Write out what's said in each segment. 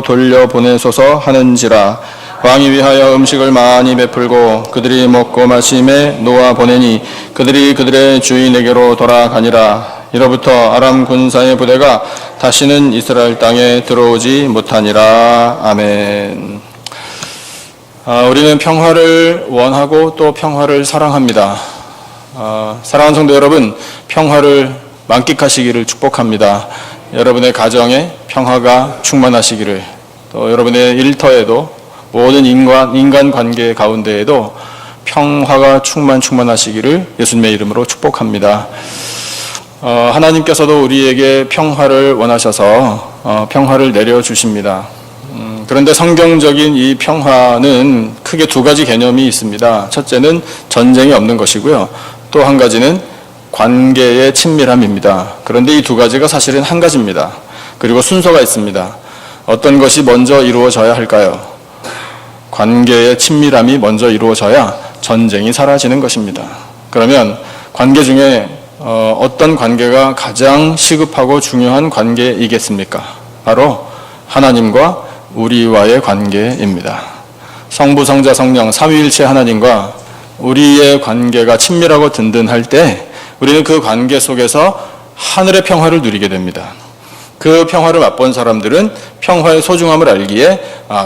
돌려보내소서 하는지라. 왕이 위하여 음식을 많이 베풀고 그들이 먹고 마심에 놓아 보내니 그들이 그들의 주인에게로 돌아가니라. 이로부터 아람 군사의 부대가 다시는 이스라엘 땅에 들어오지 못하니라. 아멘. 우리는 평화를 원하고 또 평화를 사랑합니다. 사랑하는 성도 여러분, 평화를 만끽하시기를 축복합니다. 여러분의 가정에 평화가 충만하시기를, 또 여러분의 일터에도 모든 인간 관계 가운데에도 평화가 충만하시기를 예수님의 이름으로 축복합니다. 하나님께서도 우리에게 평화를 원하셔서 평화를 내려주십니다. 그런데 성경적인 이 평화는 크게 두 가지 개념이 있습니다. 첫째는 전쟁이 없는 것이고요. 또 한 가지는 관계의 친밀함입니다. 그런데 이 두 가지가 사실은 한 가지입니다. 그리고 순서가 있습니다. 어떤 것이 먼저 이루어져야 할까요? 관계의 친밀함이 먼저 이루어져야 전쟁이 사라지는 것입니다. 그러면 관계 중에 어떤 관계가 가장 시급하고 중요한 관계이겠습니까? 바로 하나님과 우리와의 관계입니다. 성부, 성자, 성령, 삼위일체 하나님과 우리의 관계가 친밀하고 든든할 때 우리는 그 관계 속에서 하늘의 평화를 누리게 됩니다. 그 평화를 맛본 사람들은 평화의 소중함을 알기에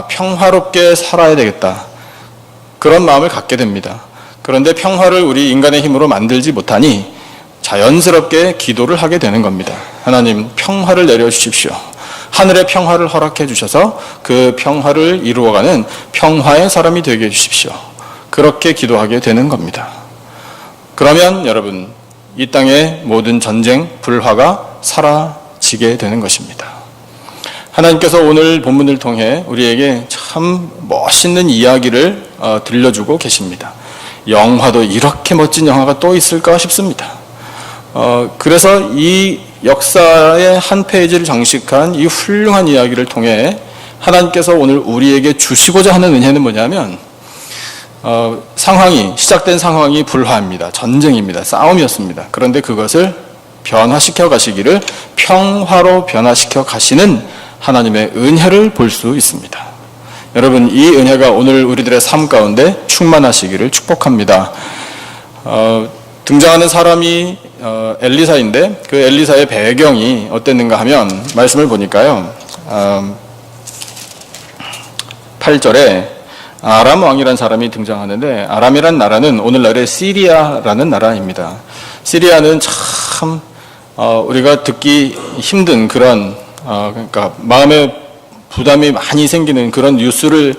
평화롭게 살아야 되겠다, 그런 마음을 갖게 됩니다. 그런데 평화를 우리 인간의 힘으로 만들지 못하니 자연스럽게 기도를 하게 되는 겁니다. 하나님, 평화를 내려주십시오. 하늘의 평화를 허락해 주셔서 그 평화를 이루어가는 평화의 사람이 되게 해주십시오. 그렇게 기도하게 되는 겁니다. 그러면 여러분, 이 땅의 모든 전쟁, 불화가 사라지게 되는 것입니다. 하나님께서 오늘 본문을 통해 우리에게 참 멋있는 이야기를 들려주고 계십니다. 영화도 이렇게 멋진 영화가 또 있을까 싶습니다. 그래서 이 역사의 한 페이지를 장식한 이 훌륭한 이야기를 통해 하나님께서 오늘 우리에게 주시고자 하는 은혜는 뭐냐면, 시작된 상황이 불화입니다. 전쟁입니다. 싸움이었습니다. 그런데 그것을 변화시켜 가시기를 평화로 변화시켜 가시는 하나님의 은혜를 볼 수 있습니다. 여러분, 이 은혜가 오늘 우리들의 삶 가운데 충만하시기를 축복합니다. 등장하는 사람이 엘리사인데 그 엘리사의 배경이 어땠는가 하면 말씀을 보니까요, 8절에 아람 왕이라는 사람이 등장하는데, 아람이라는 나라는 오늘날의 시리아라는 나라입니다. 시리아는 참 우리가 듣기 힘든 그런 그러니까 마음에 부담이 많이 생기는 그런 뉴스를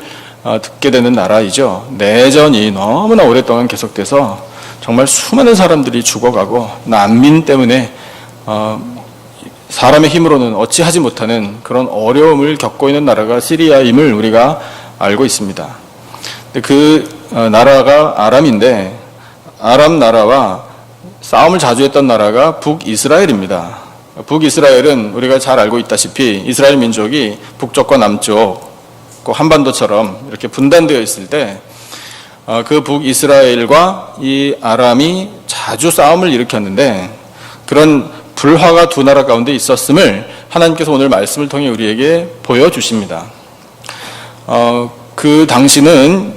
듣게 되는 나라이죠. 내전이 너무나 오랫동안 계속돼서 정말 수많은 사람들이 죽어가고 난민 때문에 사람의 힘으로는 어찌하지 못하는 그런 어려움을 겪고 있는 나라가 시리아임을 우리가 알고 있습니다. 그 나라가 아람인데, 아람 나라와 싸움을 자주 했던 나라가 북이스라엘입니다. 북이스라엘은 우리가 잘 알고 있다시피 이스라엘 민족이 북쪽과 남쪽, 그 한반도처럼 이렇게 분단되어 있을 때 그 북이스라엘과 이 아람이 자주 싸움을 일으켰는데, 그런 불화가 두 나라 가운데 있었음을 하나님께서 오늘 말씀을 통해 우리에게 보여주십니다. 그 당시는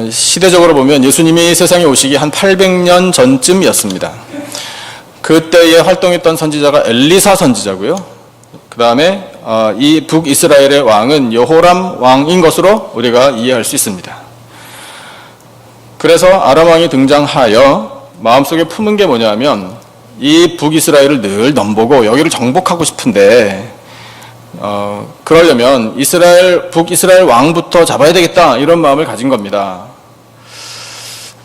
시대적으로 보면 예수님이 세상에 오시기 한 800년 전쯤이었습니다. 그때에 활동했던 선지자가 엘리사 선지자고요. 그 다음에 이 북이스라엘의 왕은 여호람 왕인 것으로 우리가 이해할 수 있습니다. 그래서 아람 왕이 등장하여 마음속에 품은 게 뭐냐면, 이 북이스라엘을 늘 넘보고 여기를 정복하고 싶은데 그러려면 북이스라엘 왕부터 잡아야 되겠다, 이런 마음을 가진 겁니다.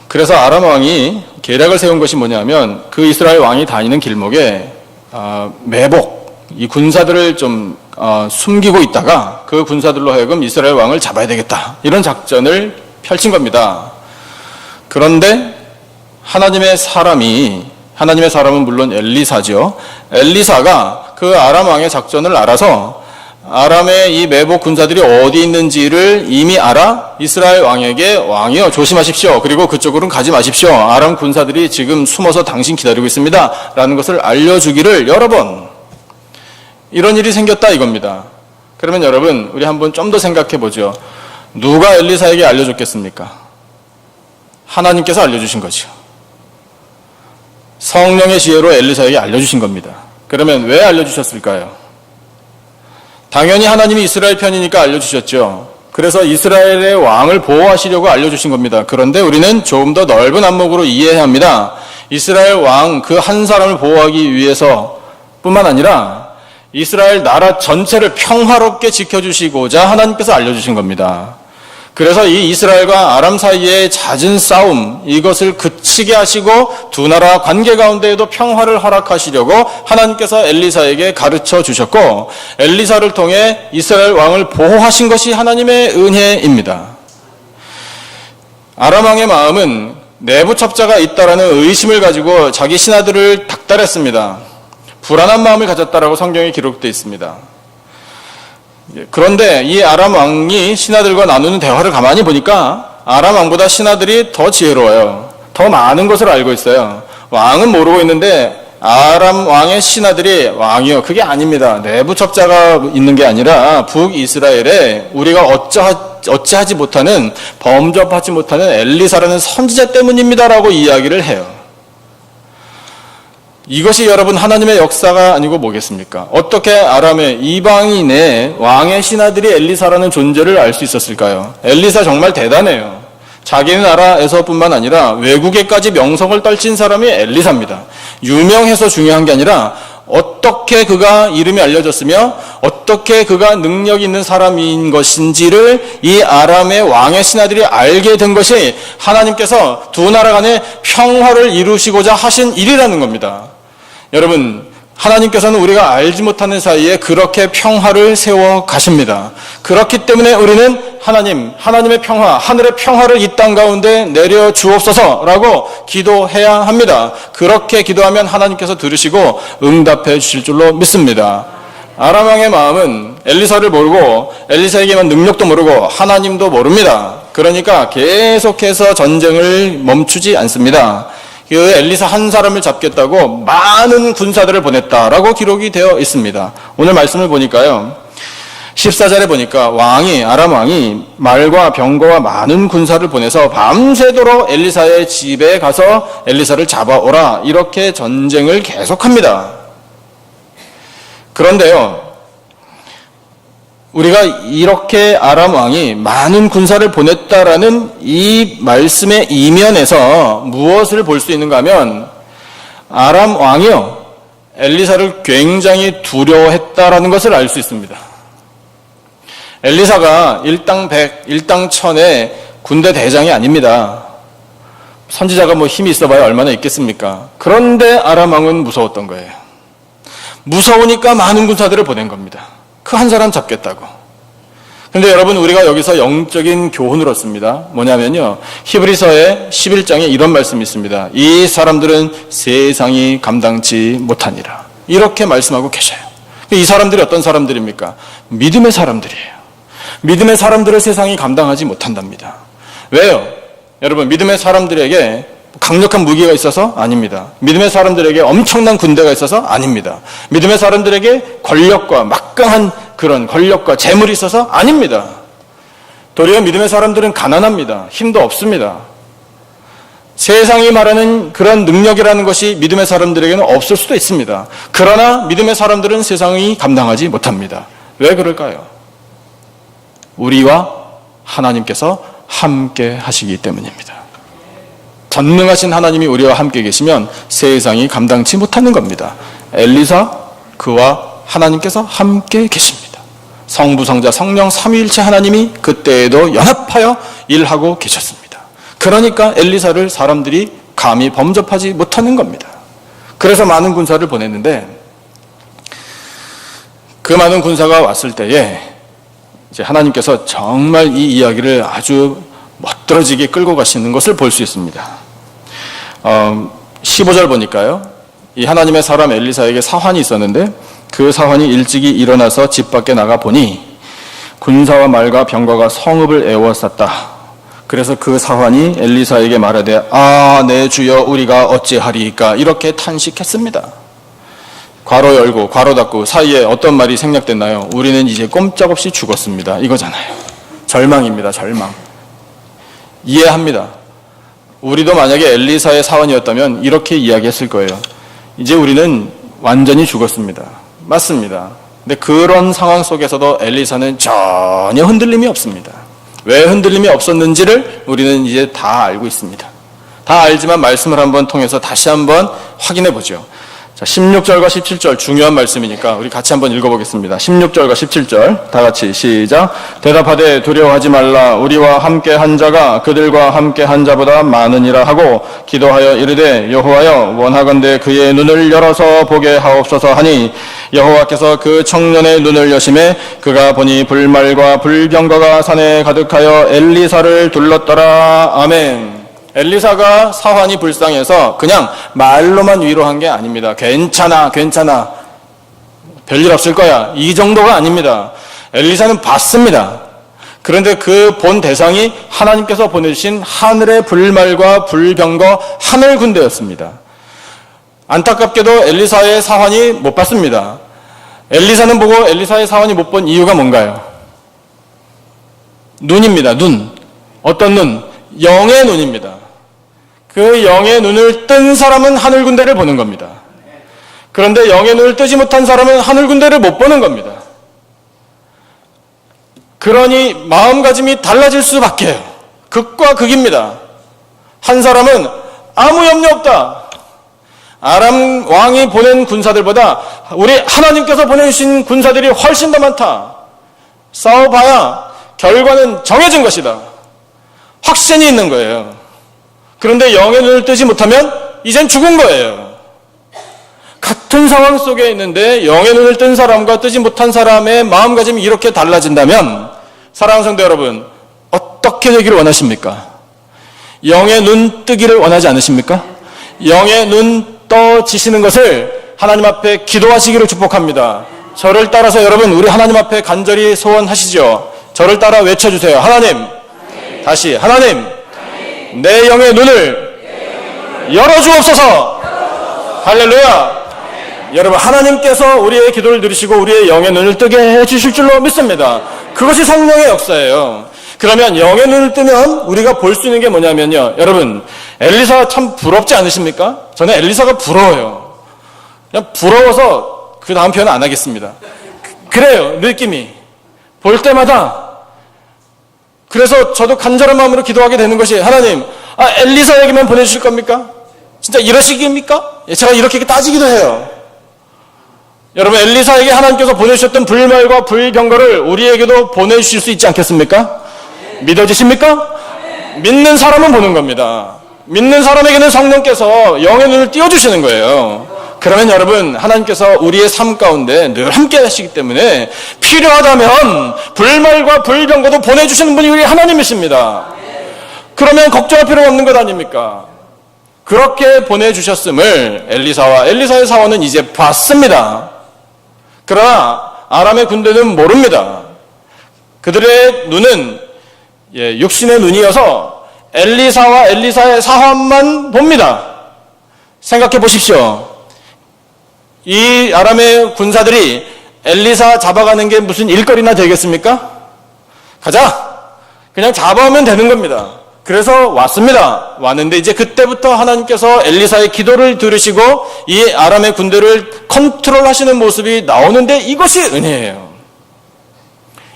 그래서 아람 왕이 계략을 세운 것이 뭐냐면, 그 이스라엘 왕이 다니는 길목에 매복, 이 군사들을 좀 숨기고 있다가 그 군사들로 하여금 이스라엘 왕을 잡아야 되겠다, 이런 작전을 펼친 겁니다. 그런데 하나님의 사람은 물론 엘리사죠. 엘리사가 그 아람 왕의 작전을 알아서 아람의 이 매복 군사들이 어디 있는지를 이미 알아 이스라엘 왕에게, 왕이여 조심하십시오, 그리고 그쪽으로는 가지 마십시오, 아람 군사들이 지금 숨어서 당신 기다리고 있습니다 라는 것을 알려주기를 여러 번, 이런 일이 생겼다 이겁니다. 그러면 여러분, 우리 한번 좀 더 생각해 보죠. 누가 엘리사에게 알려줬겠습니까? 하나님께서 알려주신 거죠. 성령의 지혜로 엘리사에게 알려주신 겁니다. 그러면 왜 알려주셨을까요? 당연히 하나님이 이스라엘 편이니까 알려주셨죠. 그래서 이스라엘의 왕을 보호하시려고 알려주신 겁니다. 그런데 우리는 조금 더 넓은 안목으로 이해해야 합니다. 이스라엘 왕 그 한 사람을 보호하기 위해서 뿐만 아니라 이스라엘 나라 전체를 평화롭게 지켜주시고자 하나님께서 알려주신 겁니다. 그래서 이 이스라엘과 아람 사이의 잦은 싸움, 이것을 그치게 하시고 두 나라 관계 가운데에도 평화를 허락하시려고 하나님께서 엘리사에게 가르쳐 주셨고, 엘리사를 통해 이스라엘 왕을 보호하신 것이 하나님의 은혜입니다. 아람 왕의 마음은 내부 첩자가 있다라는 의심을 가지고 자기 신하들을 닥달했습니다. 불안한 마음을 가졌다라고 성경에 기록되어 있습니다. 그런데 이 아람 왕이 신하들과 나누는 대화를 가만히 보니까 아람 왕보다 신하들이 더 지혜로워요. 더 많은 것을 알고 있어요. 왕은 모르고 있는데 아람 왕의 신하들이 왕이요, 그게 아닙니다. 내부 첩자가 있는 게 아니라 북이스라엘에 우리가 어찌하지 못하는, 범접하지 못하는 엘리사라는 선지자 때문입니다라고 이야기를 해요. 이것이 여러분 하나님의 역사가 아니고 뭐겠습니까? 어떻게 아람의 이방인의 왕의 신하들이 엘리사라는 존재를 알 수 있었을까요? 엘리사 정말 대단해요. 자기 나라에서뿐만 아니라 외국에까지 명성을 떨친 사람이 엘리사입니다. 유명해서 중요한 게 아니라 어떻게 그가 이름이 알려졌으며 어떻게 그가 능력 있는 사람인 것인지를 이 아람의 왕의 신하들이 알게 된 것이 하나님께서 두 나라 간의 평화를 이루시고자 하신 일이라는 겁니다. 여러분, 하나님께서는 우리가 알지 못하는 사이에 그렇게 평화를 세워 가십니다. 그렇기 때문에 우리는 하나님의 평화, 하늘의 평화를 이 땅 가운데 내려 주옵소서라고 기도해야 합니다. 그렇게 기도하면 하나님께서 들으시고 응답해 주실 줄로 믿습니다. 아람 왕의 마음은 엘리사를 모르고 엘리사에게만 능력도 모르고 하나님도 모릅니다. 그러니까 계속해서 전쟁을 멈추지 않습니다. 그 엘리사 한 사람을 잡겠다고 많은 군사들을 보냈다라고 기록이 되어 있습니다. 오늘 말씀을 보니까요, 14절에 보니까 아람 왕이 말과 병거와 많은 군사를 보내서 밤새도록 엘리사의 집에 가서 엘리사를 잡아오라, 이렇게 전쟁을 계속합니다. 그런데요, 우리가 이렇게 아람 왕이 많은 군사를 보냈다라는 이 말씀의 이면에서 무엇을 볼 수 있는가 하면, 아람 왕이요, 엘리사를 굉장히 두려워했다라는 것을 알 수 있습니다. 엘리사가 일당 100, 일당 1000의 군대 대장이 아닙니다. 선지자가 힘이 있어봐야 얼마나 있겠습니까? 그런데 아람 왕은 무서웠던 거예요. 무서우니까 많은 군사들을 보낸 겁니다. 그 한 사람 잡겠다고. 그런데 여러분, 우리가 여기서 영적인 교훈을 얻습니다. 뭐냐면요, 히브리서의 11장에 이런 말씀이 있습니다. 이 사람들은 세상이 감당치 못하니라, 이렇게 말씀하고 계셔요. 이 사람들이 어떤 사람들입니까? 믿음의 사람들이에요. 믿음의 사람들을 세상이 감당하지 못한답니다. 왜요? 여러분, 믿음의 사람들에게 강력한 무기가 있어서? 아닙니다. 믿음의 사람들에게 엄청난 군대가 있어서? 아닙니다. 믿음의 사람들에게 권력과 막강한 그런 권력과 재물이 있어서? 아닙니다. 도리어 믿음의 사람들은 가난합니다. 힘도 없습니다. 세상이 말하는 그런 능력이라는 것이 믿음의 사람들에게는 없을 수도 있습니다. 그러나 믿음의 사람들은 세상이 감당하지 못합니다. 왜 그럴까요? 우리와 하나님께서 함께 하시기 때문입니다. 전능하신 하나님이 우리와 함께 계시면 세상이 감당치 못하는 겁니다. 엘리사, 그와 하나님께서 함께 계십니다. 성부, 성자, 성령 삼위일체 하나님이 그때에도 연합하여 일하고 계셨습니다. 그러니까 엘리사를 사람들이 감히 범접하지 못하는 겁니다. 그래서 많은 군사를 보냈는데, 그 많은 군사가 왔을 때에 이제 하나님께서 정말 이 이야기를 아주 멋들어지게 끌고 가시는 것을 볼 수 있습니다. 15절 보니까요, 이 하나님의 사람 엘리사에게 사환이 있었는데 그 사환이 일찍이 일어나서 집 밖에 나가 보니 군사와 말과 병거가 성읍을 에워쌌다. 그래서 그 사환이 엘리사에게 말하되, 아, 내 주여, 우리가 어찌하리이까, 이렇게 탄식했습니다. 괄호 열고 괄호 닫고 사이에 어떤 말이 생략됐나요? 우리는 이제 꼼짝없이 죽었습니다. 이거잖아요. 절망입니다. 절망. 이해합니다. 우리도 만약에 엘리사의 사원이었다면 이렇게 이야기했을 거예요. 이제 우리는 완전히 죽었습니다. 맞습니다. 근데 그런 상황 속에서도 엘리사는 전혀 흔들림이 없습니다. 왜 흔들림이 없었는지를 우리는 이제 다 알고 있습니다. 다 알지만 말씀을 한번 통해서 다시 한번 확인해 보죠. 자, 16절과 17절 중요한 말씀이니까 우리 같이 한번 읽어보겠습니다. 16절과 17절 다 같이 시작. 대답하되 두려워하지 말라. 우리와 함께 한 자가 그들과 함께 한 자보다 많으니라 하고 기도하여 이르되 여호와여 원하건대 그의 눈을 열어서 보게 하옵소서 하니 여호와께서 그 청년의 눈을 여심해 그가 보니 불말과 불병거가 산에 가득하여 엘리사를 둘렀더라. 아멘. 엘리사가 사환이 불쌍해서 그냥 말로만 위로한 게 아닙니다. 괜찮아, 괜찮아. 별일 없을 거야. 이 정도가 아닙니다. 엘리사는 봤습니다. 그런데 그 본 대상이 하나님께서 보내주신 하늘의 불말과 불병거 하늘 군대였습니다. 안타깝게도 엘리사의 사환이 못 봤습니다. 엘리사는 보고 엘리사의 사환이 못 본 이유가 뭔가요? 눈입니다. 눈. 어떤 눈? 영의 눈입니다. 그 영의 눈을 뜬 사람은 하늘 군대를 보는 겁니다. 그런데 영의 눈을 뜨지 못한 사람은 하늘 군대를 못 보는 겁니다. 그러니 마음가짐이 달라질 수밖에 해요. 극과 극입니다. 한 사람은 아무 염려 없다. 아람 왕이 보낸 군사들보다 우리 하나님께서 보내주신 군사들이 훨씬 더 많다. 싸워봐야 결과는 정해진 것이다. 확신이 있는 거예요. 그런데 영의 눈을 뜨지 못하면 이젠 죽은 거예요. 같은 상황 속에 있는데 영의 눈을 뜬 사람과 뜨지 못한 사람의 마음가짐이 이렇게 달라진다면 사랑하는 성도 여러분, 어떻게 되기를 원하십니까? 영의 눈 뜨기를 원하지 않으십니까? 영의 눈 떠지시는 것을 하나님 앞에 기도하시기를 축복합니다. 저를 따라서 여러분 우리 하나님 앞에 간절히 소원하시죠. 저를 따라 외쳐주세요. 하나님, 다시 하나님, 내 영의 눈을 열어주옵소서. 할렐루야. 여러분 하나님께서 우리의 기도를 들으시고 우리의 영의 눈을 뜨게 해주실 줄로 믿습니다. 그것이 성령의 역사예요. 그러면 영의 눈을 뜨면 우리가 볼 수 있는 게 뭐냐면요. 여러분 엘리사 참 부럽지 않으십니까? 저는 엘리사가 부러워요. 그냥 부러워서 그 다음 표현은 안 하겠습니다. 그래요. 느낌이 볼 때마다. 그래서 저도 간절한 마음으로 기도하게 되는 것이 하나님, 엘리사에게만 보내주실 겁니까? 진짜 이러시깁니까? 제가 이렇게 따지기도 해요. 여러분 엘리사에게 하나님께서 보내주셨던 불말과 불병거를 우리에게도 보내주실 수 있지 않겠습니까? 믿어지십니까? 믿는 사람은 보는 겁니다. 믿는 사람에게는 성령께서 영의 눈을 띄워주시는 거예요. 그러면 여러분 하나님께서 우리의 삶 가운데 늘 함께 하시기 때문에 필요하다면 불말과 불병거도 보내주시는 분이 우리 하나님이십니다. 그러면 걱정할 필요가 없는 것 아닙니까? 그렇게 보내주셨음을 엘리사와 엘리사의 사원은 이제 봤습니다. 그러나 아람의 군대는 모릅니다. 그들의 눈은 육신의 눈이어서 엘리사와 엘리사의 사원만 봅니다. 생각해 보십시오. 이 아람의 군사들이 엘리사 잡아가는 게 무슨 일거리나 되겠습니까? 가자! 그냥 잡아오면 되는 겁니다. 그래서 왔습니다. 왔는데 이제 그때부터 하나님께서 엘리사의 기도를 들으시고 이 아람의 군대를 컨트롤하시는 모습이 나오는데 이것이 은혜예요.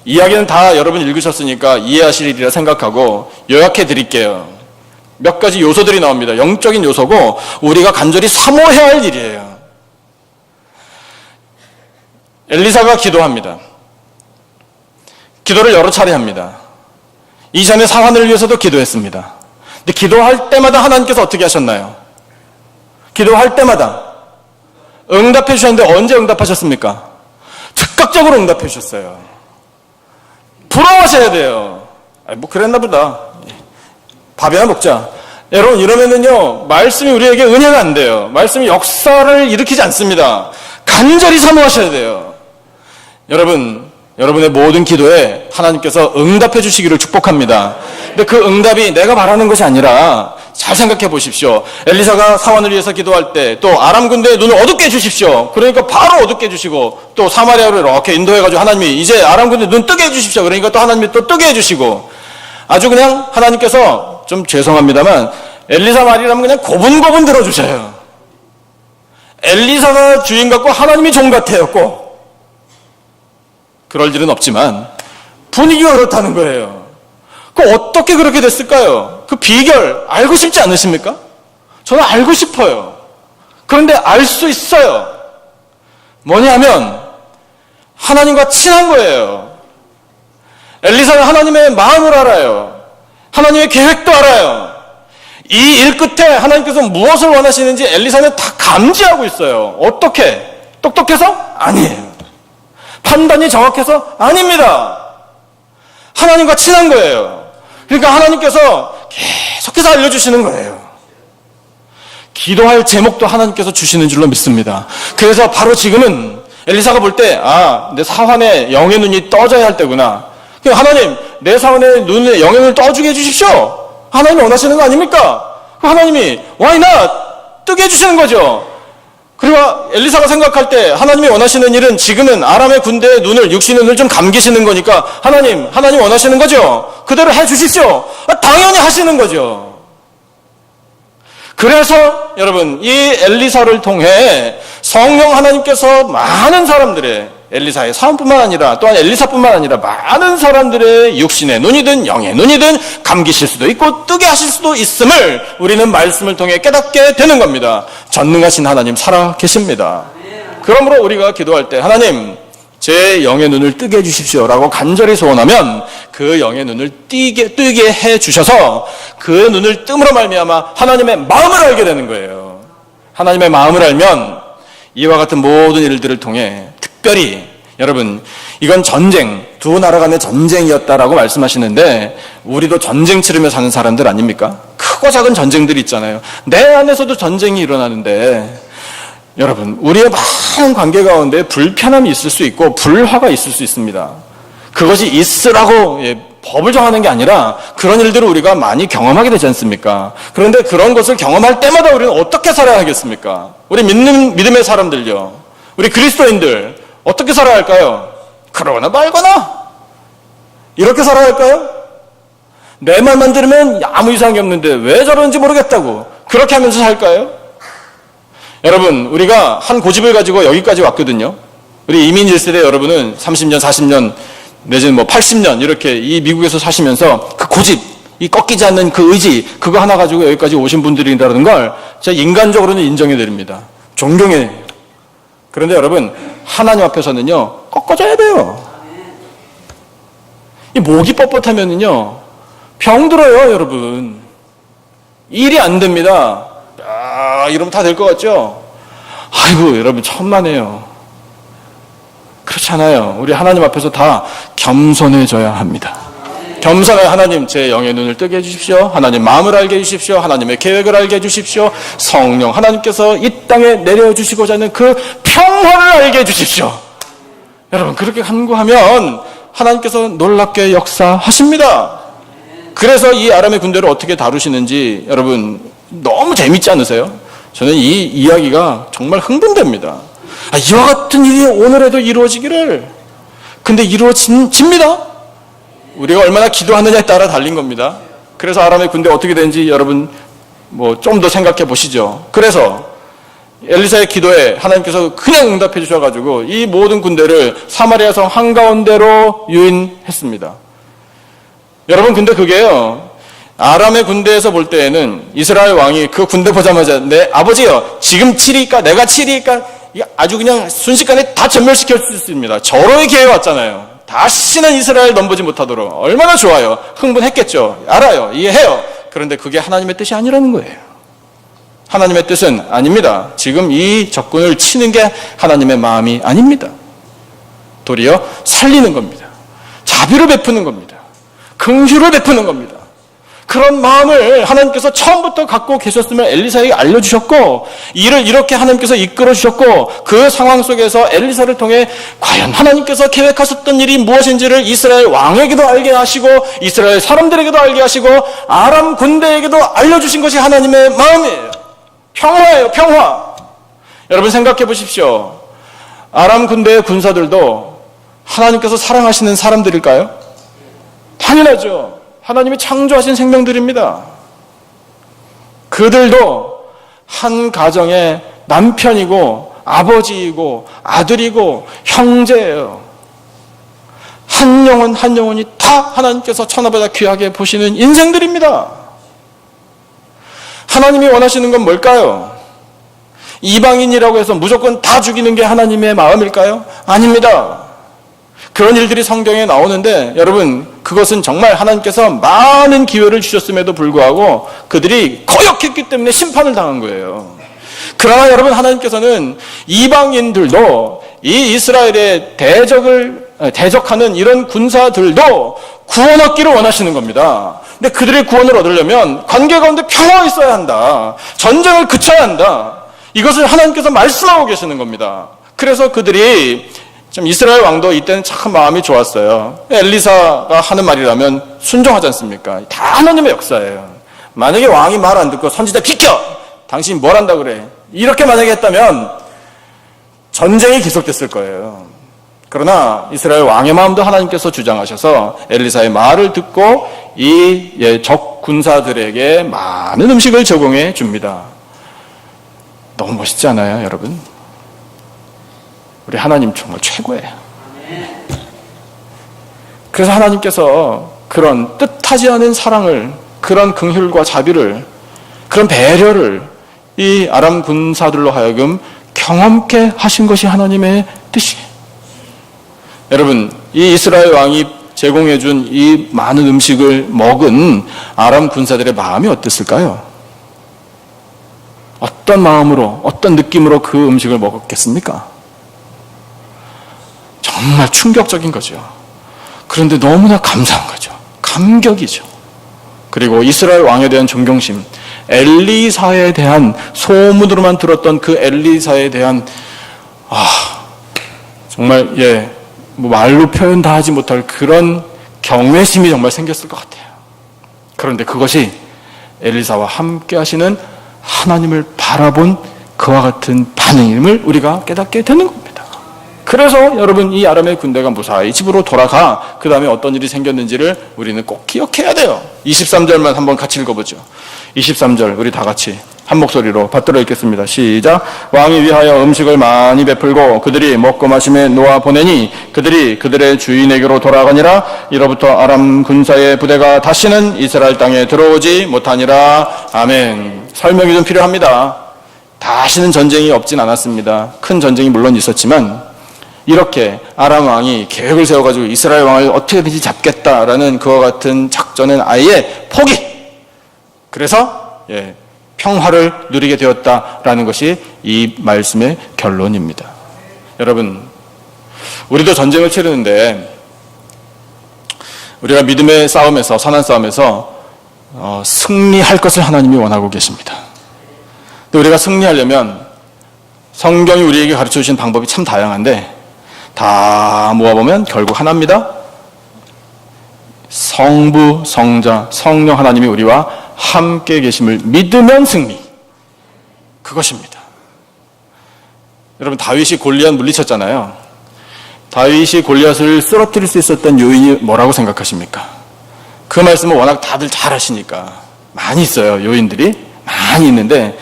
이야기는 다 여러분 읽으셨으니까 이해하시리라 생각하고 요약해 드릴게요. 몇 가지 요소들이 나옵니다. 영적인 요소고 우리가 간절히 사모해야 할 일이에요. 엘리사가 기도합니다. 기도를 여러 차례 합니다. 이전에 사환을 위해서도 기도했습니다. 근데 기도할 때마다 하나님께서 어떻게 하셨나요? 기도할 때마다 응답해 주셨는데 언제 응답하셨습니까? 즉각적으로 응답해 주셨어요. 부러워하셔야 돼요. 뭐 그랬나 보다. 밥이나 먹자. 여러분 이러면은요 말씀이 우리에게 은혜가 안 돼요. 말씀이 역사를 일으키지 않습니다. 간절히 사모하셔야 돼요. 여러분 여러분의 모든 기도에 하나님께서 응답해 주시기를 축복합니다. 근데 그 응답이 내가 바라는 것이 아니라 잘 생각해 보십시오. 엘리사가 사환을 위해서 기도할 때 또 아람 군대의 눈을 어둡게 해주십시오. 그러니까 바로 어둡게 해주시고, 또 사마리아로 이렇게 인도해가지고 하나님이 이제 아람 군대 눈 뜨게 해주십시오. 그러니까 또 하나님이 또 뜨게 해주시고, 아주 그냥 하나님께서 좀 죄송합니다만 엘리사 말이라면 그냥 고분고분 들어주셔요. 엘리사가 주인 같고 하나님이 종 같아요. 꼭 그럴 일은 없지만 분위기가 그렇다는 거예요. 어떻게 그렇게 됐을까요? 그 비결 알고 싶지 않으십니까? 저는 알고 싶어요. 그런데 알 수 있어요. 뭐냐면 하나님과 친한 거예요. 엘리사는 하나님의 마음을 알아요. 하나님의 계획도 알아요. 이 일 끝에 하나님께서 무엇을 원하시는지 엘리사는 다 감지하고 있어요. 어떻게? 똑똑해서? 아니에요. 판단이 정확해서? 아닙니다. 하나님과 친한 거예요. 그러니까 하나님께서 계속해서 알려주시는 거예요. 기도할 제목도 하나님께서 주시는 줄로 믿습니다. 그래서 바로 지금은 엘리사가 볼 때, 내 사환의 영의 눈이 떠져야 할 때구나. 하나님, 내 사환의 눈에 영의 눈을 떠주게 해주십시오. 하나님이 원하시는 거 아닙니까? 하나님이 why not? 뜨게 해주시는 거죠. 그리고 엘리사가 생각할 때 하나님이 원하시는 일은 지금은 아람의 군대의 눈을, 육신의 눈을 좀 감기시는 거니까 하나님 원하시는 거죠. 그대로 해주십시오. 당연히 하시는 거죠. 그래서 여러분, 이 엘리사를 통해 성령 하나님께서 많은 사람들의, 엘리사의 사원뿐만 아니라 또한 엘리사뿐만 아니라 많은 사람들의 육신의 눈이든 영의 눈이든 감기실 수도 있고 뜨게 하실 수도 있음을 우리는 말씀을 통해 깨닫게 되는 겁니다. 전능하신 하나님 살아 계십니다. 그러므로 우리가 기도할 때 하나님, 제 영의 눈을 뜨게 해주십시오라고 간절히 소원하면 그 영의 눈을 뜨게 해주셔서 그 눈을 뜸으로 말미암아 하나님의 마음을 알게 되는 거예요. 하나님의 마음을 알면 이와 같은 모든 일들을 통해 특별히, 여러분, 이건 전쟁, 두 나라 간의 전쟁이었다라고 말씀하시는데 우리도 전쟁 치르며 사는 사람들 아닙니까? 크고 작은 전쟁들이 있잖아요. 내 안에서도 전쟁이 일어나는데 여러분, 우리의 많은 관계 가운데 불편함이 있을 수 있고 불화가 있을 수 있습니다. 그것이 있으라고 법을 정하는 게 아니라 그런 일들을 우리가 많이 경험하게 되지 않습니까? 그런데 그런 것을 경험할 때마다 우리는 어떻게 살아야 하겠습니까? 우리 믿음의 사람들요, 우리 그리스도인들 어떻게 살아야 할까요? 그러거나 말거나 이렇게 살아야 할까요? 내 말만 들으면 아무 이상이 없는데 왜 저러는지 모르겠다고 그렇게 하면서 살까요? 여러분, 우리가 한 고집을 가지고 여기까지 왔거든요. 우리 이민 1세대 여러분은 30년, 40년 내지는 80년 이렇게 이 미국에서 사시면서 그 고집, 이 꺾이지 않는 그 의지, 그거 하나 가지고 여기까지 오신 분들이라는 걸 제가 인간적으로는 인정해 드립니다. 존경해. 그런데 여러분, 하나님 앞에서는요, 꺾어져야 돼요. 이 목이 뻣뻣하면은요, 병들어요, 여러분. 일이 안 됩니다. 이러면 다 될 것 같죠? 아이고, 여러분, 천만에요. 그렇잖아요. 우리 하나님 앞에서 다 겸손해져야 합니다. 겸손해. 하나님, 제 영의 눈을 뜨게 해주십시오. 하나님 마음을 알게 해주십시오. 하나님의 계획을 알게 해주십시오. 성령 하나님께서 이 땅에 내려주시고자 하는 그 평화를 알게 해주십시오. 여러분, 그렇게 간구하면 하나님께서 놀랍게 역사하십니다. 그래서 이 아람의 군대를 어떻게 다루시는지 여러분 너무 재밌지 않으세요? 저는 이 이야기가 정말 흥분됩니다. 이와 같은 일이 오늘에도 이루어지기를. 근데 이루어집니다. 우리가 얼마나 기도하느냐에 따라 달린 겁니다. 그래서 아람의 군대 어떻게 되는지 여러분 좀 더 생각해 보시죠. 그래서 엘리사의 기도에 하나님께서 그냥 응답해 주셔가지고 이 모든 군대를 사마리아 성 한가운데로 유인했습니다. 여러분, 근데 그게요, 아람의 군대에서 볼 때에는 이스라엘 왕이 그 군대 보자마자 내 아버지요, 지금 치리까 내가 치리까 아주 그냥 순식간에 다 전멸시킬 수 있습니다. 절호의 기회가 왔잖아요. 다시는 이스라엘 넘보지 못하도록. 얼마나 좋아요. 흥분했겠죠. 알아요. 이해해요. 그런데 그게 하나님의 뜻이 아니라는 거예요. 하나님의 뜻은 아닙니다. 지금 이 적군을 치는 게 하나님의 마음이 아닙니다. 도리어 살리는 겁니다. 자비를 베푸는 겁니다. 긍휼을 베푸는 겁니다. 그런 마음을 하나님께서 처음부터 갖고 계셨으면 엘리사에게 알려주셨고, 이를 이렇게 하나님께서 이끌어 주셨고, 그 상황 속에서 엘리사를 통해 과연 하나님께서 계획하셨던 일이 무엇인지를 이스라엘 왕에게도 알게 하시고, 이스라엘 사람들에게도 알게 하시고, 아람 군대에게도 알려주신 것이 하나님의 마음이에요. 평화예요, 평화. 여러분 생각해 보십시오. 아람 군대의 군사들도 하나님께서 사랑하시는 사람들일까요? 당연하죠. 하나님이 창조하신 생명들입니다. 그들도 한 가정의 남편이고 아버지이고 아들이고 형제예요. 한 영혼 한 영혼이 다 하나님께서 천하보다 귀하게 보시는 인생들입니다. 하나님이 원하시는 건 뭘까요? 이방인이라고 해서 무조건 다 죽이는 게 하나님의 마음일까요? 아닙니다. 그런 일들이 성경에 나오는데 여러분, 그것은 정말 하나님께서 많은 기회를 주셨음에도 불구하고 그들이 거역했기 때문에 심판을 당한 거예요. 그러나 여러분, 하나님께서는 이방인들도 이 이스라엘의 대적하는 이런 군사들도 구원 얻기를 원하시는 겁니다. 근데 그들의 구원을 얻으려면 관계 가운데 평화가 있어야 한다. 전쟁을 그쳐야 한다. 이것을 하나님께서 말씀하고 계시는 겁니다. 그래서 그들이 좀 이스라엘 왕도 이때는 참 마음이 좋았어요. 엘리사가 하는 말이라면 순종하지 않습니까? 다 하나님의 역사예요. 만약에 왕이 말 안 듣고 선지자 비켜! 당신이 뭘 한다 그래? 이렇게 만약에 했다면 전쟁이 계속됐을 거예요. 그러나 이스라엘 왕의 마음도 하나님께서 주장하셔서 엘리사의 말을 듣고 이 적 군사들에게 많은 음식을 제공해 줍니다. 너무 멋있지 않아요, 여러분? 우리 하나님 정말 최고예요. 그래서 하나님께서 그런 뜻하지 않은 사랑을, 그런 긍휼과 자비를, 그런 배려를 이 아람 군사들로 하여금 경험케 하신 것이 하나님의 뜻이에요. 여러분, 이 이스라엘 왕이 제공해준 이 많은 음식을 먹은 아람 군사들의 마음이 어땠을까요? 어떤 마음으로, 어떤 느낌으로 그 음식을 먹었겠습니까? 정말 충격적인 거죠. 그런데 너무나 감사한 거죠. 감격이죠. 그리고 이스라엘 왕에 대한 존경심, 엘리사에 대한, 소문으로만 들었던 그 엘리사에 대한 정말 뭐 말로 표현 다 하지 못할 그런 경외심이 정말 생겼을 것 같아요. 그런데 그것이 엘리사와 함께 하시는 하나님을 바라본 그와 같은 반응임을 우리가 깨닫게 되는 겁니다. 그래서 여러분, 이 아람의 군대가 무사히 집으로 돌아가 그 다음에 어떤 일이 생겼는지를 우리는 꼭 기억해야 돼요. 23절만 한번 같이 읽어보죠. 23절 우리 다 같이 한 목소리로 받들어 읽겠습니다. 시작. 왕이 위하여 음식을 많이 베풀고 그들이 먹고 마심에 놓아 보내니 그들이 그들의 주인에게로 돌아가니라. 이로부터 아람 군사의 부대가 다시는 이스라엘 땅에 들어오지 못하니라. 아멘. 설명이 좀 필요합니다. 다시는 전쟁이 없진 않았습니다. 큰 전쟁이 물론 있었지만 이렇게 아람 왕이 계획을 세워가지고 이스라엘 왕을 어떻게든지 잡겠다라는 그와 같은 작전은 아예 포기. 그래서 평화를 누리게 되었다라는 것이 이 말씀의 결론입니다. 여러분, 우리도 전쟁을 치르는데 우리가 믿음의 싸움에서, 선한 싸움에서 승리할 것을 하나님이 원하고 계십니다. 근데 우리가 승리하려면 성경이 우리에게 가르쳐 주신 방법이 참 다양한데 다 모아보면 결국 하나입니다. 성부, 성자, 성령 하나님이 우리와 함께 계심을 믿으면 승리. 그것입니다. 여러분, 다윗이 골리앗 물리쳤잖아요. 다윗이 골리앗을 쓰러뜨릴 수 있었던 요인이 뭐라고 생각하십니까? 그 말씀을 워낙 다들 잘 하시니까 많이 있어요. 요인들이 많이 있는데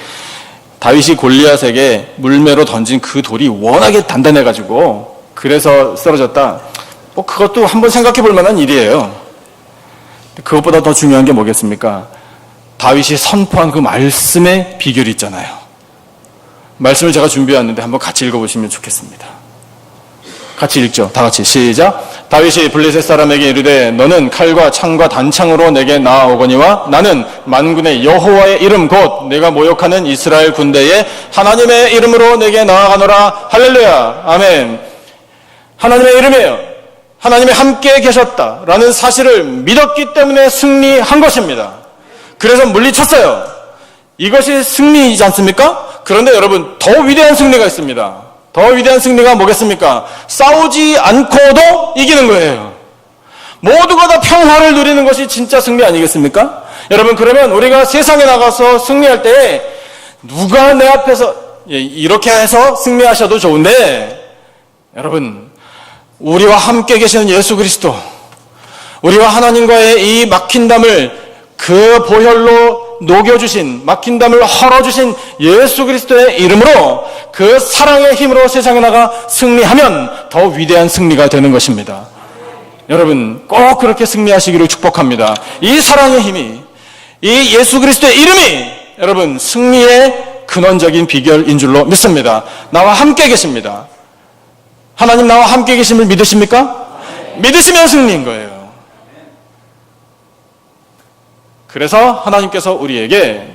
다윗이 골리앗에게 물매로 던진 그 돌이 워낙에 단단해가지고 그래서 쓰러졌다. 뭐 그것도 한번 생각해 볼 만한 일이에요. 그것보다 더 중요한 게 뭐겠습니까? 다윗이 선포한 그 말씀의 비결이 있잖아요. 말씀을 제가 준비해왔는데 한번 같이 읽어보시면 좋겠습니다. 같이 읽죠. 다 같이 시작. 다윗이 블레셋 사람에게 이르되 너는 칼과 창과 단창으로 내게 나아오거니와 나는 만군의 여호와의 이름 곧 내가 모욕하는 이스라엘 군대의 하나님의 이름으로 내게 나아가노라. 할렐루야. 아멘. 하나님의 이름이에요. 하나님이 함께 계셨다라는 사실을 믿었기 때문에 승리한 것입니다. 그래서 물리쳤어요. 이것이 승리이지 않습니까? 그런데 여러분, 더 위대한 승리가 있습니다. 더 위대한 승리가 뭐겠습니까? 싸우지 않고도 이기는 거예요. 모두가 다 평화를 누리는 것이 진짜 승리 아니겠습니까? 여러분, 그러면 우리가 세상에 나가서 승리할 때 누가 내 앞에서 이렇게 해서 승리하셔도 좋은데, 여러분, 우리와 함께 계시는 예수 그리스도, 우리와 하나님과의 이 막힌 담을 그 보혈로 녹여주신, 막힌 담을 헐어주신 예수 그리스도의 이름으로, 그 사랑의 힘으로 세상에 나가 승리하면 더 위대한 승리가 되는 것입니다. 여러분, 꼭 그렇게 승리하시기를 축복합니다. 이 사랑의 힘이, 이 예수 그리스도의 이름이 여러분 승리의 근원적인 비결인 줄로 믿습니다. 나와 함께 계십니다. 하나님 나와 함께 계심을 믿으십니까? 믿으시면 승리인 거예요. 그래서 하나님께서 우리에게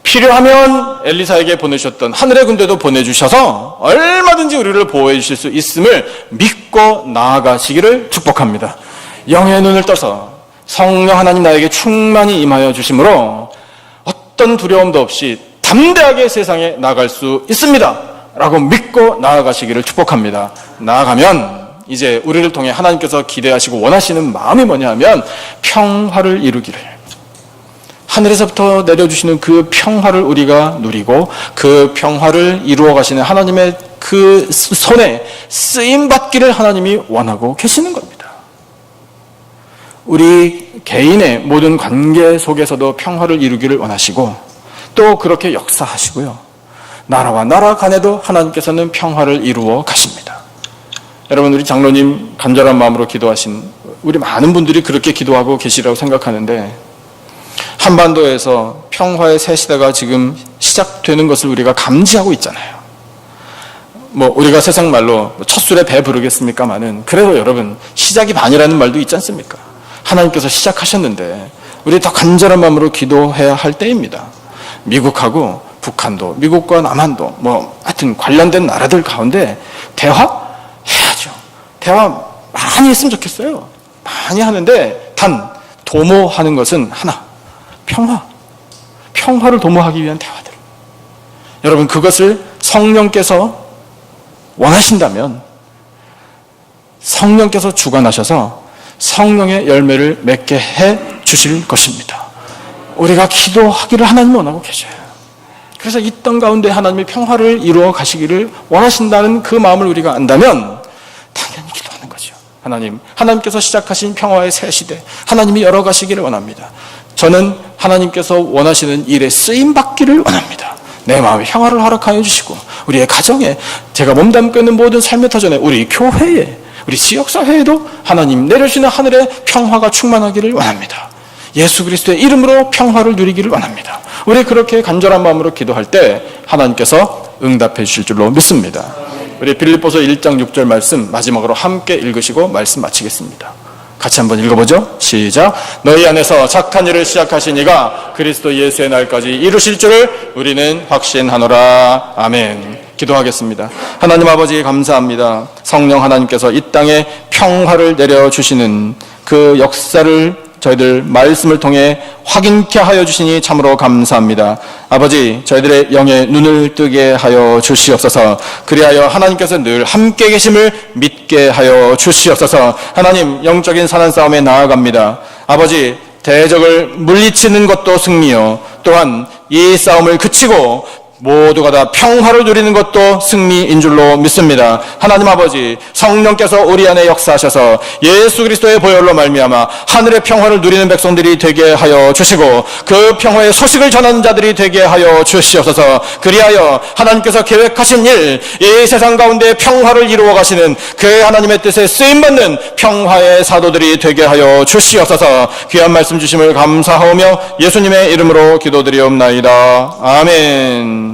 필요하면 엘리사에게 보내주셨던 하늘의 군대도 보내주셔서 얼마든지 우리를 보호해 주실 수 있음을 믿고 나아가시기를 축복합니다. 영의 눈을 떠서 성령 하나님 나에게 충만히 임하여 주심으로 어떤 두려움도 없이 담대하게 세상에 나갈 수 있습니다 라고 믿고 나아가시기를 축복합니다. 나아가면 이제 우리를 통해 하나님께서 기대하시고 원하시는 마음이 뭐냐 하면 평화를 이루기를, 하늘에서부터 내려주시는 그 평화를 우리가 누리고 그 평화를 이루어 가시는 하나님의 그 손에 쓰임받기를 하나님이 원하고 계시는 겁니다. 우리 개인의 모든 관계 속에서도 평화를 이루기를 원하시고 또 그렇게 역사하시고요. 나라와 나라 간에도 하나님께서는 평화를 이루어 가십니다. 여러분, 우리 장로님 간절한 마음으로 기도하신 우리 많은 분들이 그렇게 기도하고 계시라고 생각하는데, 한반도에서 평화의 새 시대가 지금 시작되는 것을 우리가 감지하고 있잖아요. 우리가 세상 말로 첫 술에 배 부르겠습니까마는, 그래도 여러분 시작이 반이라는 말도 있지 않습니까? 하나님께서 시작하셨는데 우리 더 간절한 마음으로 기도해야 할 때입니다. 미국하고 북한도, 미국과 남한도 하여튼 관련된 나라들 가운데 대화해야죠. 대화 많이 했으면 좋겠어요. 많이 하는데 단 도모하는 것은 하나, 평화를 도모하기 위한 대화들. 여러분, 그것을 성령께서 원하신다면 성령께서 주관하셔서 성령의 열매를 맺게 해 주실 것입니다. 우리가 기도하기를 하나님 원하고 계셔요. 그래서 이 땅 가운데 하나님의 평화를 이루어 가시기를 원하신다는 그 마음을 우리가 안다면 당연히 기도하는 거죠. 하나님께서 시작하신 평화의 새 시대, 하나님이 열어가시기를 원합니다. 저는 하나님께서 원하시는 일에 쓰임받기를 원합니다. 내 마음에 평화를 허락하여 주시고 우리의 가정에, 제가 몸담고 있는 모든 삶의 터전에, 우리 교회에, 우리 지역사회에도 하나님 내려주시는 하늘의 평화가 충만하기를 원합니다. 예수 그리스도의 이름으로 평화를 누리기를 원합니다. 우리 그렇게 간절한 마음으로 기도할 때 하나님께서 응답해 주실 줄로 믿습니다. 우리 빌립보서 1장 6절 말씀 마지막으로 함께 읽으시고 말씀 마치겠습니다. 같이 한번 읽어보죠. 시작. 너희 안에서 착한 일을 시작하신 이가 그리스도 예수의 날까지 이루실 줄을 우리는 확신하노라. 아멘. 기도하겠습니다. 하나님 아버지 감사합니다. 성령 하나님께서 이 땅에 평화를 내려주시는 그 역사를 저희들 말씀을 통해 확인케 하여 주시니 참으로 감사합니다. 아버지, 저희들의 영의 눈을 뜨게 하여 주시옵소서. 그리하여 하나님께서 늘 함께 계심을 믿게 하여 주시옵소서. 하나님, 영적인 산안싸움에 나아갑니다. 아버지, 대적을 물리치는 것도 승리요, 또한 이 싸움을 그치고 모두가 다 평화를 누리는 것도 승리인 줄로 믿습니다. 하나님 아버지, 성령께서 우리 안에 역사하셔서 예수 그리스도의 보혈로 말미암아 하늘의 평화를 누리는 백성들이 되게 하여 주시고 그 평화의 소식을 전하는 자들이 되게 하여 주시옵소서. 그리하여 하나님께서 계획하신 일, 이 세상 가운데 평화를 이루어 가시는 그 하나님의 뜻에 쓰임받는 평화의 사도들이 되게 하여 주시옵소서. 귀한 말씀 주심을 감사하오며 예수님의 이름으로 기도드리옵나이다. 아멘.